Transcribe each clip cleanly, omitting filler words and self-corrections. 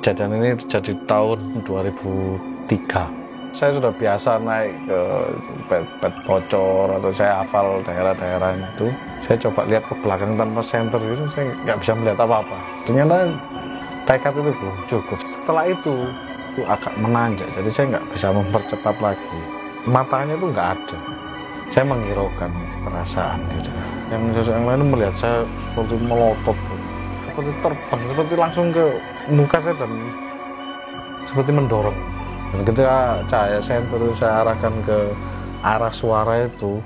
kejadian ini terjadi tahun 2003. Saya sudah biasa naik ke pet bocor atau saya hafal daerah-daerah itu. Saya coba lihat ke belakang tanpa senter itu, saya nggak bisa melihat apa-apa. Ternyata tekad itu belum cukup. Setelah itu agak menanjak, jadi saya nggak bisa mempercepat lagi. Matanya itu nggak ada. Saya menghiraukan perasaan itu. Yang sosok yang lain melihat saya seperti melotot, seperti terbang, seperti langsung ke muka saya dan seperti mendorong. Dan ketika cahaya senter saya arahkan ke arah suara itu,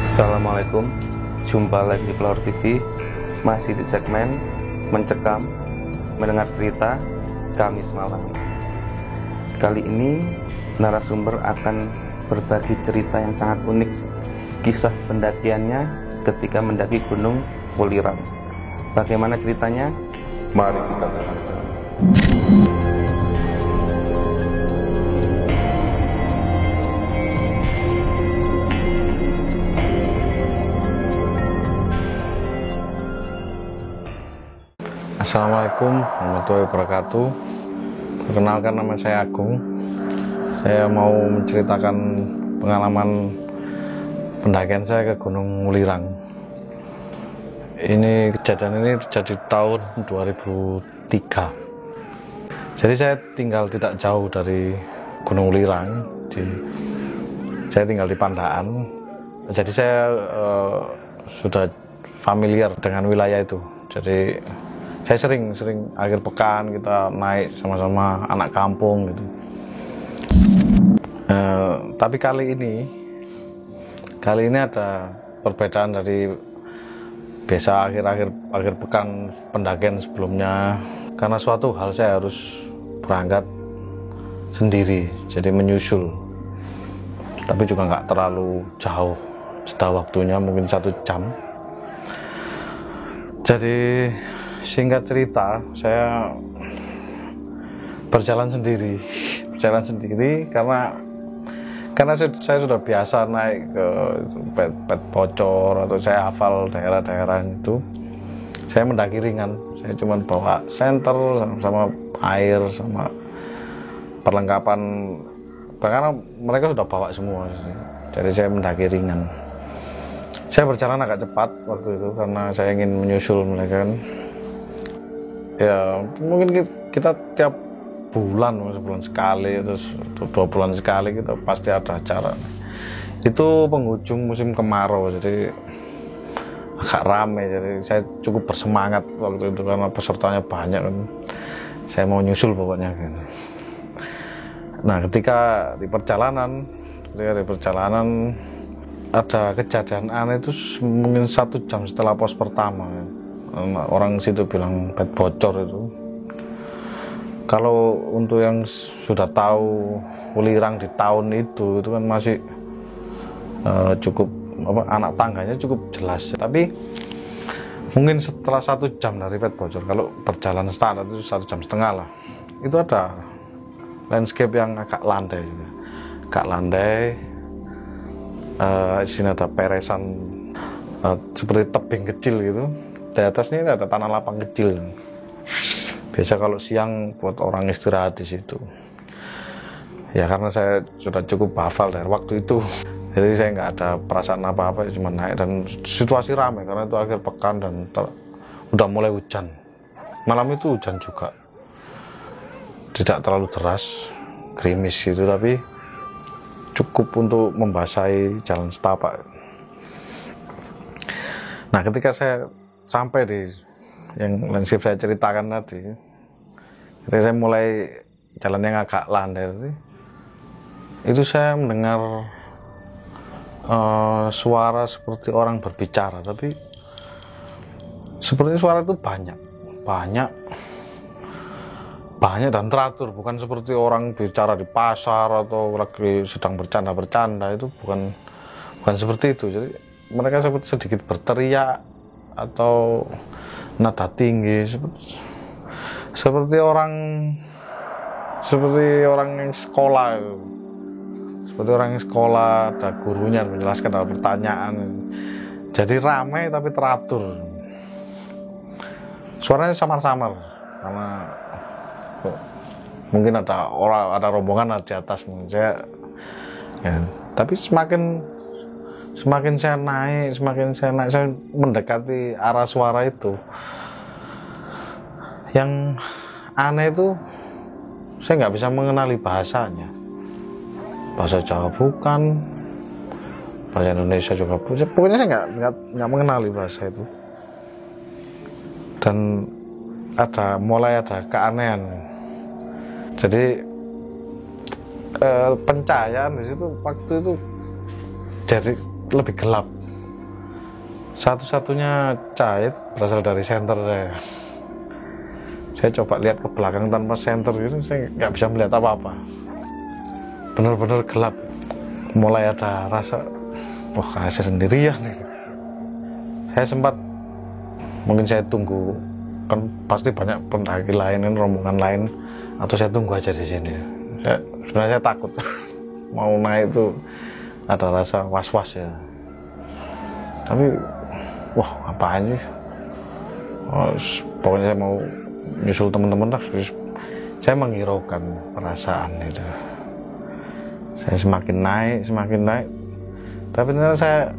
Assalamualaikum, jumpa lagi di Flower TV, masih di segmen mencekam, mendengar cerita Kamis malam. Kali ini narasumber akan berbagi cerita yang sangat unik, kisah pendakiannya ketika mendaki Gunung Welirang. Bagaimana ceritanya? Mari kita dengarkan. Assalamualaikum warahmatullahi wabarakatuh. Perkenalkan, nama saya Agung. Saya mau menceritakan pengalaman pendakian saya ke Gunung Welirang. Kejadian ini terjadi tahun 2003. Jadi saya tinggal tidak jauh dari Gunung Welirang. Saya tinggal di Pandaan. Jadi saya sudah familiar dengan wilayah itu. Jadi saya sering akhir pekan kita naik sama-sama anak kampung gitu. Tapi kali ini ada perbedaan dari biasa akhir pekan pendakian sebelumnya. Karena suatu hal saya harus berangkat sendiri, jadi menyusul. Tapi juga nggak terlalu jauh, jeda waktunya mungkin 1 jam. Jadi singkat cerita, saya berjalan sendiri karena saya sudah biasa naik ke pet bocor atau saya hafal daerah-daerah itu. Saya mendaki ringan, saya cuma bawa senter sama air sama perlengkapan karena mereka sudah bawa semua. Jadi saya mendaki ringan. Saya berjalan agak cepat waktu itu karena saya ingin menyusul mereka kan. Ya mungkin kita tiap sebulan sekali terus 2 bulan sekali kita pasti ada acara. Itu penghujung musim kemarau, jadi agak ramai, jadi saya cukup bersemangat waktu itu karena pesertanya banyak kan. Saya mau nyusul pokoknya kan. Nah ketika di perjalanan ada kejadian aneh itu mungkin 1 jam setelah pos pertama. Orang situ bilang pet bocor itu. Kalau untuk yang sudah tahu Welirang di tahun itu kan masih cukup anak tangganya cukup jelas. Tapi mungkin setelah 1 jam dari pet bocor, kalau perjalanan standar itu 1,5 jam lah, itu ada landscape yang agak landai juga. Agak landai. Di sini ada peresan seperti tebing kecil gitu. Di atasnya ini ada tanah lapang kecil. Biasa kalau siang buat orang istirahat di situ. Ya karena saya sudah cukup hafal dari waktu itu, jadi saya nggak ada perasaan apa-apa, cuma naik dan situasi ramai karena itu akhir pekan dan udah mulai hujan. Malam itu hujan juga, tidak terlalu deras, gerimis gitu, tapi cukup untuk membasahi jalan setapak. Nah ketika saya sampai di yang landscape saya ceritakan tadi, ketika saya mulai jalan yang agak landai tadi, itu saya mendengar suara seperti orang berbicara, tapi seperti suara itu banyak dan teratur, bukan seperti orang bicara di pasar atau lagi sedang bercanda itu, bukan seperti itu. Jadi mereka seperti sedikit berteriak atau nada tinggi, seperti orang yang sekolah, seperti orang yang sekolah, ada gurunya menjelaskan, ada pertanyaan. Jadi ramai tapi teratur. Suaranya samar-samar karena mungkin ada orang, ada rombongan di atas mungkin saya. Ya, tapi semakin saya naik, saya mendekati arah suara itu. Yang aneh itu saya nggak bisa mengenali bahasanya. Bahasa Jawa bukan, bahasa Indonesia juga bukan. Pokoknya saya nggak mengenali bahasa itu. Dan mulai ada keanehan. Jadi pencahayaan di situ waktu itu jadi lebih gelap. Satu-satunya cahaya itu berasal dari senter saya. Saya coba lihat ke belakang tanpa senter gitu, saya nggak bisa melihat apa-apa. Benar-benar gelap. Mulai ada rasa, wah saya sendirian. Saya sempat, mungkin saya tunggu, kan pasti banyak pendaki lain, rombongan lain, atau saya tunggu aja di sini. Sebenarnya saya takut mau naik itu, ada rasa was-was ya. Tapi wah apaan sih, pokoknya saya mau nyusul teman-teman lah. Saya menghiraukan perasaan itu. Saya semakin naik, tapi ternyata saya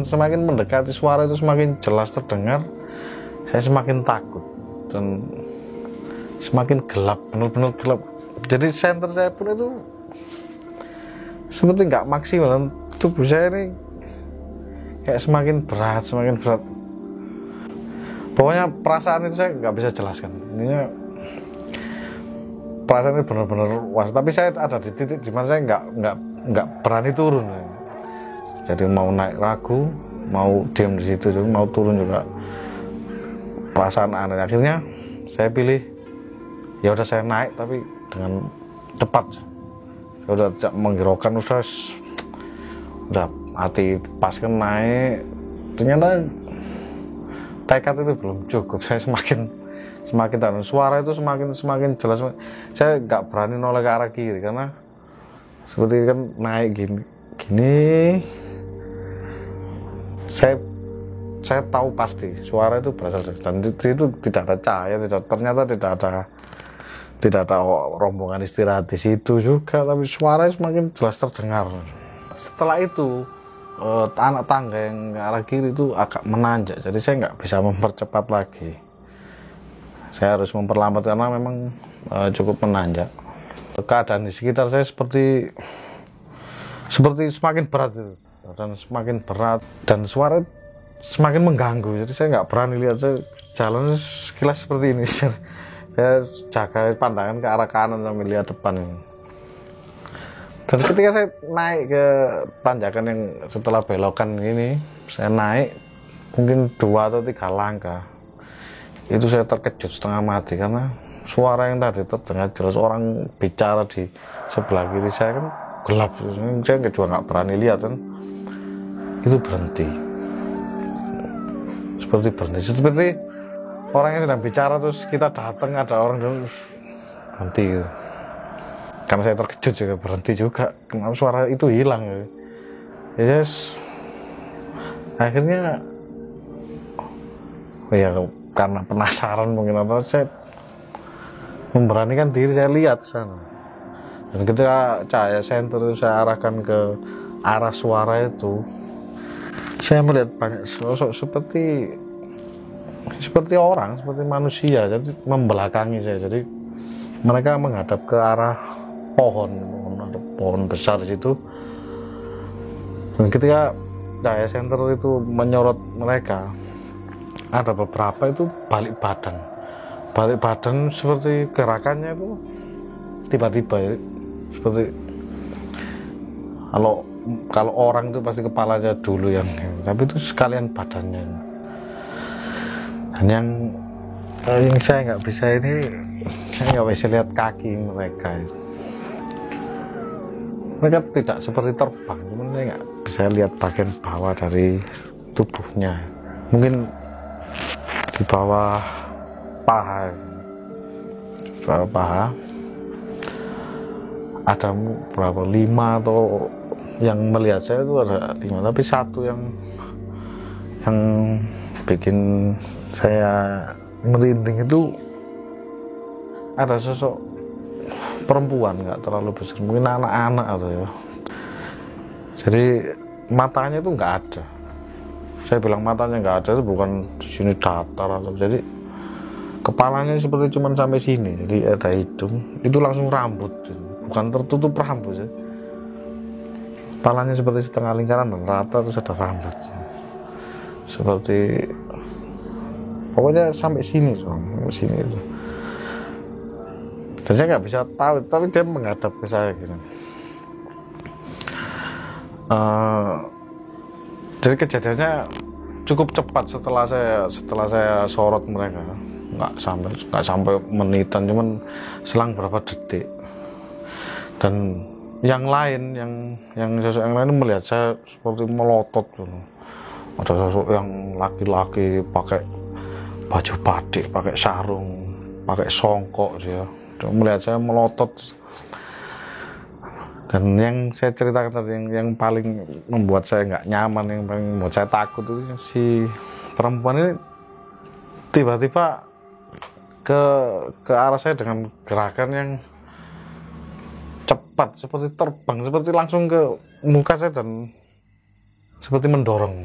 semakin mendekati suara itu, semakin jelas terdengar. Saya semakin takut dan semakin gelap, benar-benar gelap. Jadi senter saya pun itu seperti nggak maksimal. Tubuh saya ini kayak semakin berat. Pokoknya perasaan itu saya nggak bisa jelaskan. Intinya perasaan ini benar-benar was. Tapi saya ada di titik di mana saya nggak berani turun. Jadi mau naik ragu, mau diam di situ, mau turun juga perasaan aneh. Akhirnya saya pilih, ya udah saya naik tapi dengan cepat. Ya udah menghiraukan, udah hati pas kan naik. Ternyata tekad itu belum cukup. Saya semakin tahan. Suara itu semakin jelas. Saya nggak berani noleh ke arah kiri karena seperti kan naik gini. Saya tahu pasti suara itu berasal dari, dan itu tidak ada cahaya, ternyata tidak ada rombongan istirahat di situ juga, tapi suara semakin jelas terdengar. Setelah itu anak tangga yang ke arah kiri itu agak menanjak, jadi saya nggak bisa mempercepat lagi. Saya harus memperlambat karena memang cukup menanjak. Keadaan di sekitar saya seperti semakin berat itu, dan semakin berat, dan suara semakin mengganggu. Jadi saya nggak berani lihat, saya jalan sekilas seperti ini. Saya jaga pandangan ke arah kanan sambil lihat depan ini. Dan ketika saya naik ke tanjakan yang setelah belokan ini, saya naik mungkin 2 atau 3 langkah, itu saya terkejut setengah mati karena suara yang tadi terdengar jelas orang bicara di sebelah kiri saya, kan gelap. Saya juga nggak berani lihat kan. Itu berhenti. Seperti orang yang sedang bicara terus kita datang, ada orang terus berhenti gitu. Karena saya terkejut juga, berhenti juga. Kenapa suara itu hilang gitu. Yes. Akhirnya ya karena penasaran mungkin, atau saya memberanikan diri, saya lihat sana. Dan ketika cahaya senter itu saya arahkan ke arah suara itu, saya melihat banyak sosok seperti orang, seperti manusia, jadi membelakangi saya. Jadi mereka menghadap ke arah pohon besar di situ. Dan ketika cahaya senter itu menyorot mereka, ada beberapa itu balik badan seperti gerakannya itu tiba-tiba ya, seperti kalau orang itu pasti kepalanya dulu yang, tapi itu sekalian badannya. Dan yang saya nggak bisa ini, saya nggak bisa lihat kaki mereka. Mereka tidak seperti terbang, cuman saya nggak bisa lihat bagian bawah dari tubuhnya. Mungkin di bawah paha ada berapa 5 atau yang melihat saya itu ada 5, tapi satu yang bikin saya merinding itu ada sosok perempuan, nggak terlalu besar, mungkin anak-anak atau ya. Jadi matanya itu nggak ada. Saya bilang matanya nggak ada itu bukan di sini datar atau, jadi kepalanya seperti cuman sampai sini, jadi ada hidung, itu langsung rambut, bukan tertutup rambut ya. Kepalanya seperti setengah lingkaran dan rata, terus ada rambut seperti pokoknya sampai sini, sampai sini itu. Dan saya nggak bisa tahu, tapi dia menghadap ke saya gitu. Jadi kejadiannya cukup cepat setelah saya sorot mereka, nggak sampai menitan, cuman selang berapa detik. Dan yang lain, yang sosok yang lain melihat saya seperti melotot gitu. Ada sosok yang laki-laki pakai baju batik, pakai sarung, pakai songkok dia melihat saya melotot. Dan yang saya ceritakan tadi, yang paling membuat saya nggak nyaman, yang paling membuat saya takut itu si perempuan ini tiba-tiba ke arah saya dengan gerakan yang cepat, seperti terbang, seperti langsung ke muka saya dan seperti mendorong.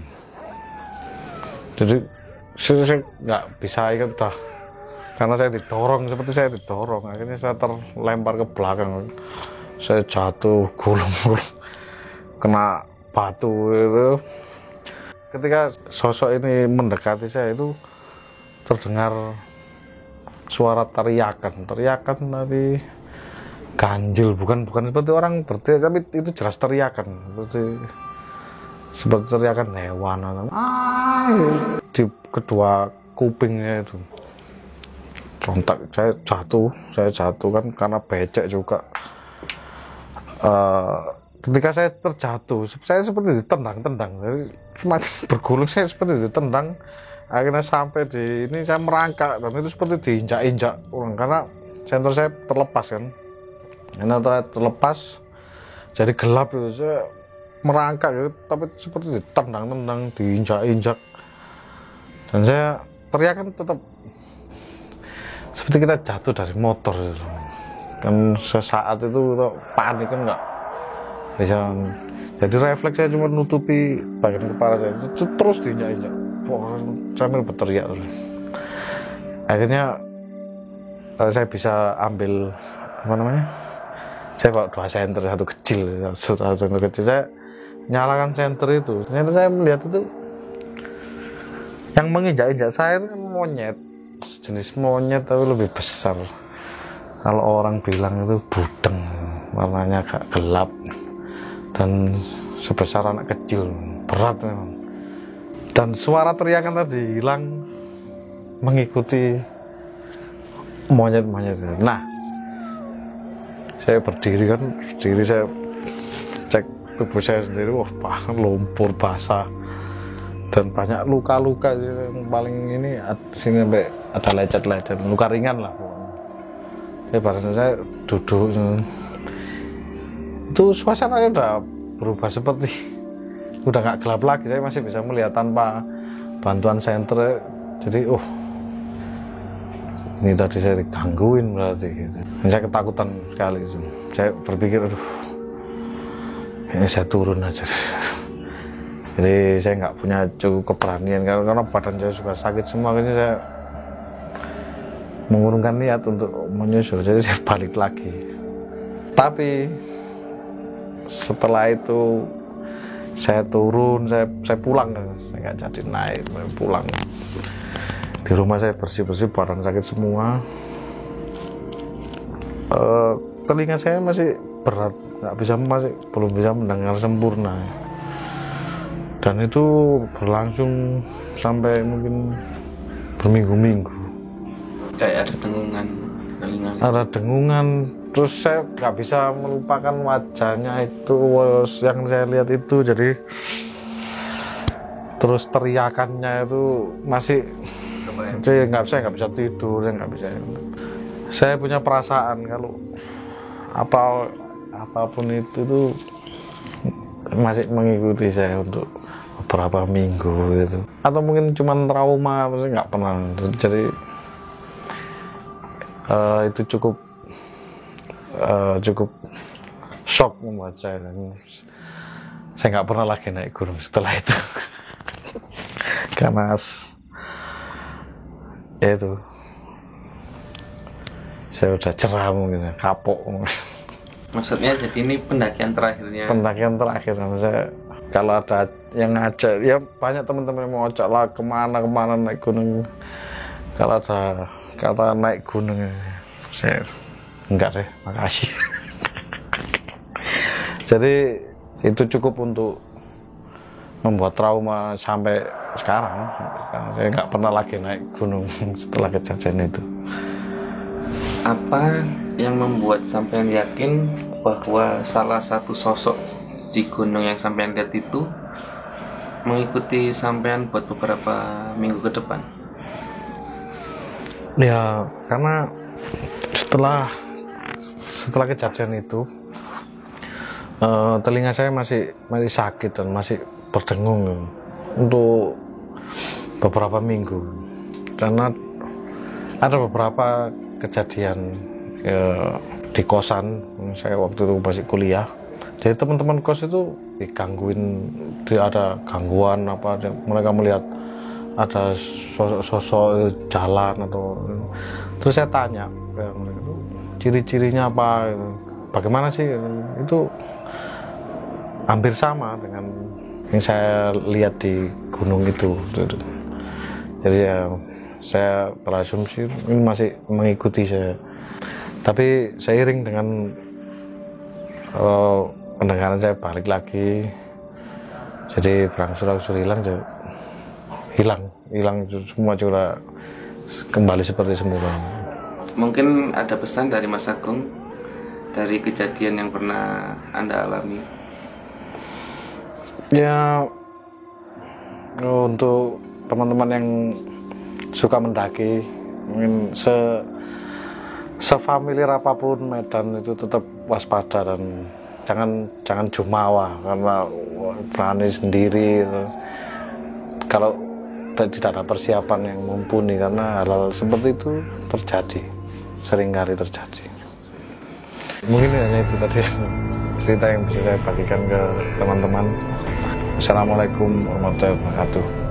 Jadi saya nggak bisa ingat dah, karena saya didorong, seperti saya didorong, akhirnya saya terlempar ke belakang. Saya jatuh gulung-gulung kena batu itu. Ketika sosok ini mendekati saya itu terdengar suara teriakan tapi ganjil, bukan seperti orang berteriak, tapi itu jelas teriakan, seperti teriakan hewan atau di kedua kupingnya itu. Contak, saya jatuh kan karena becek juga. Ketika saya terjatuh, saya seperti ditendang-tendang, jadi semakin bergulung saya seperti ditendang. Akhirnya sampai di ini saya merangkak dan itu seperti diinjak-injak orang, karena senter saya terlepas kan. Ini terlepas, jadi gelap itu. Saya merangkak gitu, tapi seperti ditendang-tendang, diinjak-injak. Dan saya teriakan tetap seperti kita jatuh dari motor gitu. Kan sesaat itu panik kan, nggak bisa. Jadi refleks saya cuma nutupi bagian kepala saya, terus diinjak-injak. Sambil berteriak terus. Akhirnya saya bisa ambil saya bawa 2 senter, satu kecil. Saya nyalakan senter itu, ternyata saya melihat itu yang menginjak-injak saya itu monyet, jenis monyet tapi lebih besar. Kalau orang bilang itu budeng, warnanya agak gelap dan sebesar anak kecil, berat memang. Dan suara teriakan tadi hilang mengikuti monyet-monyet. Nah, saya berdiri saya cek tubuh saya sendiri, wah lumpur basah dan banyak luka-luka. Yang paling ini sini sampai ada lecet-lecet, luka ringan lah pokoknya. Pada saya duduk itu suasananya udah berubah, seperti udah nggak gelap lagi, saya masih bisa melihat tanpa bantuan senter. Jadi ini tadi saya digangguin berarti gitu. Dan saya ketakutan sekali gitu. Saya berpikir ini saya turun aja. Jadi saya nggak punya cukup keberanian karena badan saya juga sakit semua. Akhirnya saya mengurungkan niat untuk menyusul, jadi saya balik lagi. Tapi setelah itu saya turun, saya pulang, saya nggak jadi naik, saya pulang. Di rumah saya bersih-bersih, badan sakit semua. Telinga saya masih berat, belum bisa mendengar sempurna. Dan itu berlangsung sampai mungkin berminggu-minggu. Kayak ada dengungan, terus saya nggak bisa melupakan wajahnya itu yang saya lihat itu. Jadi terus teriakannya itu masih, saya nggak bisa tidur, saya nggak bisa. Saya punya perasaan kalau apapun itu tuh masih mengikuti saya untuk beberapa minggu gitu, atau mungkin cuma trauma terus nggak pernah. Jadi itu cukup shock membuat saya, dan saya nggak pernah lagi naik gunung setelah itu. Karena ya itu saya udah cerah, mungkin kapok. Maksudnya jadi ini pendakian terakhirnya? Pendakian terakhir. Saya kalau ada yang ngajak, ya banyak teman-teman yang mau ajak lah kemana naik gunung. Kalau ada kata naik gunung, saya enggak deh, makasih. Jadi itu cukup untuk membuat trauma sampai sekarang. Saya nggak pernah lagi naik gunung setelah kejadian itu. Apa yang membuat sampean yakin bahwa salah satu sosok di gunung yang sampean lihat itu mengikuti sampean buat beberapa minggu ke depan? Ya, karena setelah kejadian itu, telinga saya masih sakit dan masih berdengung untuk beberapa minggu, karena ada beberapa kejadian di kosan saya waktu itu masih kuliah. Jadi teman-teman kos itu digangguin, ada gangguan apa, mereka melihat ada sosok jalan atau, terus saya tanya ciri-cirinya apa, bagaimana sih, itu hampir sama dengan yang saya lihat di gunung itu. Jadi ya saya berasumsi ini masih mengikuti saya, tapi seiring dengan pendengaran saya balik lagi, jadi berangsur-angsur hilang semua, juga kembali seperti semula. Mungkin ada pesan dari Mas Agung dari kejadian yang pernah Anda alami? Ya, untuk teman-teman yang suka mendaki, mungkin sefamiliar apapun medan itu tetap waspada dan jangan jumawa karena berani sendiri gitu. Kalau tidak ada persiapan yang mumpuni, karena hal-hal seperti itu seringkali terjadi. Mungkin hanya itu tadi cerita yang bisa saya bagikan ke teman-teman. Assalamualaikum warahmatullahi wabarakatuh.